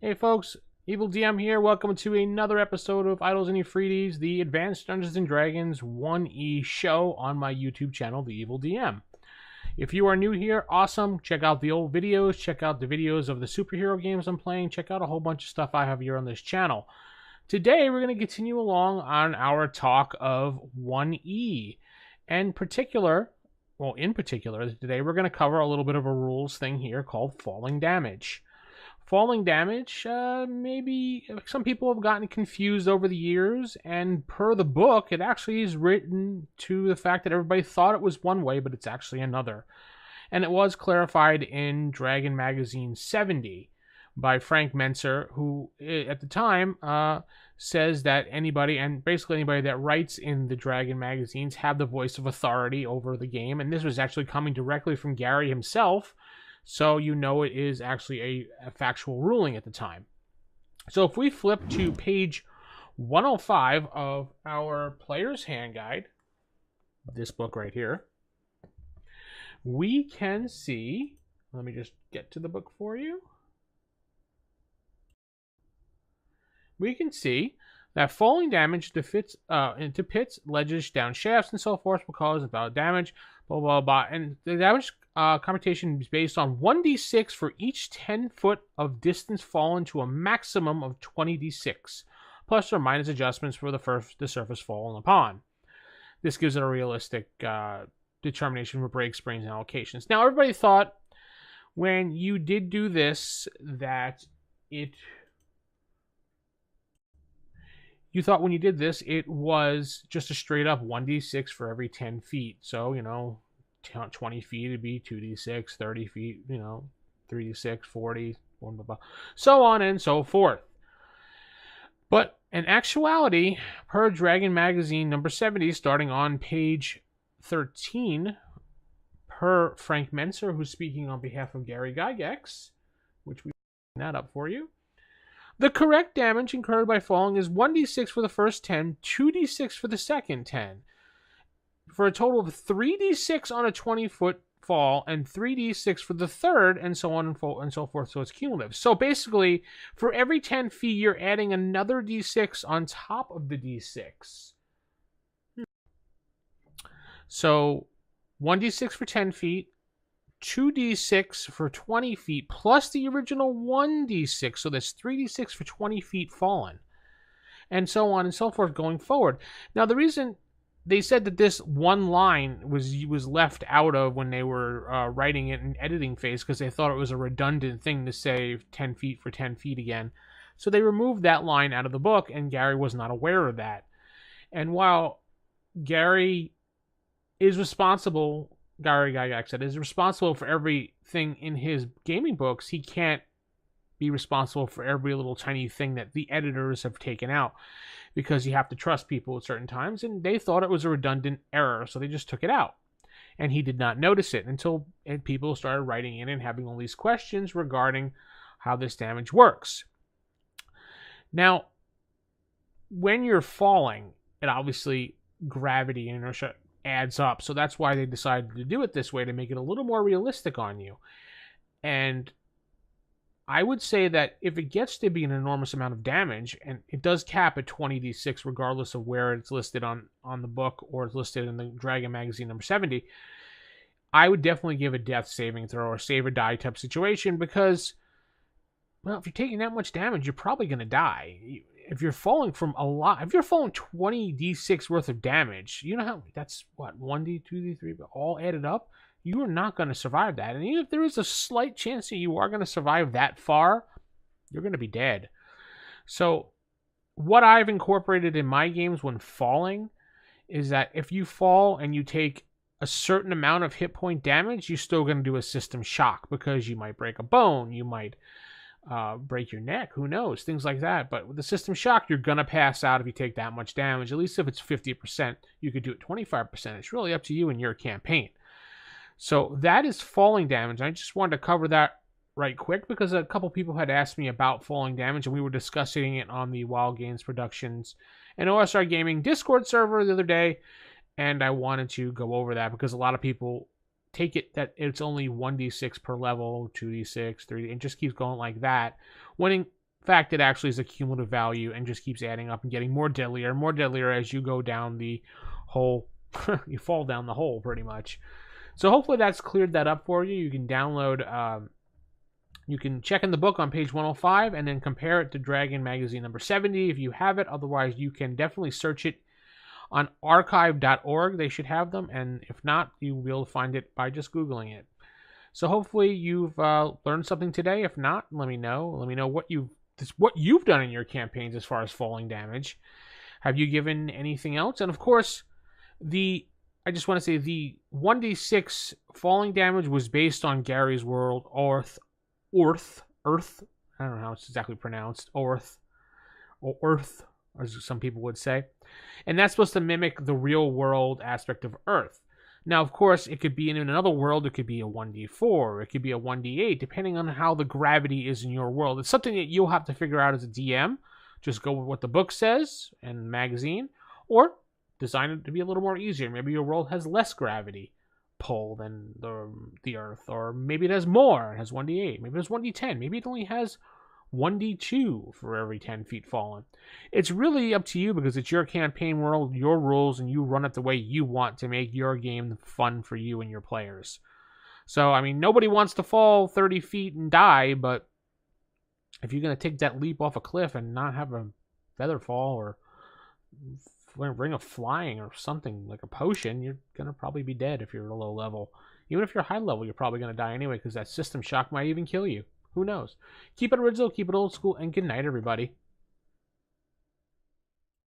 Hey folks, Evil DM here. Welcome to another episode of Idols and Efreetis, the Advanced Dungeons and Dragons 1E show on my YouTube channel, The Evil DM. If you are new here, awesome. Check out the old videos. Check out the videos of the superhero games I'm playing. Check out a whole bunch of stuff I have here on this channel. Today, we're going to continue along on our talk of 1E. In particular, today we're going to cover a little bit of a rules thing here called falling damage. Falling damage, maybe some people have gotten confused over the years, and per the book, it actually is written to the fact that everybody thought it was one way, but it's actually another. And it was clarified in Dragon Magazine 70 by Frank Mentzer, who at the time says that anybody, and basically anybody that writes in the Dragon magazines, have the voice of authority over the game. And this was actually coming directly from Gary himself. So you know it is actually a factual ruling at the time. So if we flip to page 105 of our Player's Hand Guide, this book right here, we can see, let me just get to the book for you. We can see that falling damage into pits, ledges, down shafts, and so forth will cause about damage, blah, blah, blah. And the damage computation is based on 1d6 for each 10 foot of distance fallen to a maximum of 20d6, plus or minus adjustments for the surface fallen upon. This gives it a realistic determination for break, sprains, and allocations. Now, everybody thought when you did do this that it was just a straight up 1d6 for every 10 feet. So, 20 feet, it'd be 2d6, 30 feet, 3d6, 40, blah, blah, blah, so on and so forth. But in actuality, per Dragon Magazine number 70, starting on page 13, per Frank Mentzer, who's speaking on behalf of Gary Gygax, which we that up for you, the correct damage incurred by falling is 1d6 for the first 10, 2d6 for the second 10, for a total of 3d6 on a 20-foot fall, and 3d6 for the third, and so on and so forth, so it's cumulative. So basically, for every 10 feet, you're adding another d6 on top of the d6. So 1d6 for 10 feet, 2d6 for 20 feet, plus the original 1d6, so that's 3d6 for 20 feet fallen, and so on and so forth going forward. Now, the reason they said that this one line was left out of when they were writing it in editing phase because they thought it was a redundant thing to say 10 feet for 10 feet again. So they removed that line out of the book, and Gary was not aware of that. And while Gary Gygax is responsible for everything in his gaming books, he can't be responsible for every little tiny thing that the editors have taken out, because you have to trust people at certain times, and they thought it was a redundant error, so they just took it out. And he did not notice it until people started writing in and having all these questions regarding how this damage works. Now, when you're falling, it obviously, gravity and inertia adds up, so that's why they decided to do it this way, to make it a little more realistic on you. And I would say that if it gets to be an enormous amount of damage, and it does cap at 20d6 regardless of where it's listed on the book or it's listed in the Dragon Magazine number 70, I would definitely give a death saving throw or save or die type situation, because, well, if you're taking that much damage, you're probably going to die. If you're falling from a lot, if you're falling 20d6 worth of damage, you know how that's what, 1d, 2d, 3, but all added up, you are not going to survive that. And even if there is a slight chance that you are going to survive that far, you're going to be dead. So what I've incorporated in my games when falling is that if you fall and you take a certain amount of hit point damage, you're still going to do a system shock, because you might break a bone, you might break your neck, who knows, things like that. But with the system shock, you're going to pass out if you take that much damage. At least if it's 50%, you could do it 25%. It's really up to you and your campaign. So that is falling damage. I just wanted to cover that right quick because a couple people had asked me about falling damage, and we were discussing it on the Wild Games Productions and OSR Gaming Discord server the other day, and I wanted to go over that because a lot of people take it that it's only 1d6 per level, 2d6, 3d, and just keeps going like that. When fact, it actually is a cumulative value and just keeps adding up and getting more deadlier as you go down the hole. You fall down the hole, pretty much. So hopefully that's cleared that up for you. You can download, you can check in the book on page 105 and then compare it to Dragon Magazine number 70 if you have it. Otherwise, you can definitely search it on archive.org. They should have them. And if not, you will find it by just Googling it. So hopefully you've learned something today. If not, let me know. Let me know what you've done in your campaigns as far as falling damage. Have you given anything else? And of course, I just want to say the 1d6 falling damage was based on Gary's World, Earth. I don't know how it's exactly pronounced. Earth, as some people would say. And that's supposed to mimic the real world aspect of Earth. Now, of course, it could be in another world. It could be a 1d4. It could be a 1d8, depending on how the gravity is in your world. It's something that you'll have to figure out as a DM. Just go with what the book says and the magazine, or design it to be a little more easier. Maybe your world has less gravity pull than the Earth, or maybe it has more. It has 1d8. Maybe it has 1d10. Maybe it only has 1d2 for every 10 feet fallen. It's really up to you because it's your campaign world, your rules, and you run it the way you want to make your game fun for you and your players. So, I mean, nobody wants to fall 30 feet and die, but if you're going to take that leap off a cliff and not have a feather fall or ring of flying or something like a potion, you're going to probably be dead if you're at a low level. Even if you're high level, you're probably going to die anyway because that system shock might even kill you. Who knows? Keep it original, keep it old school, and good night, everybody.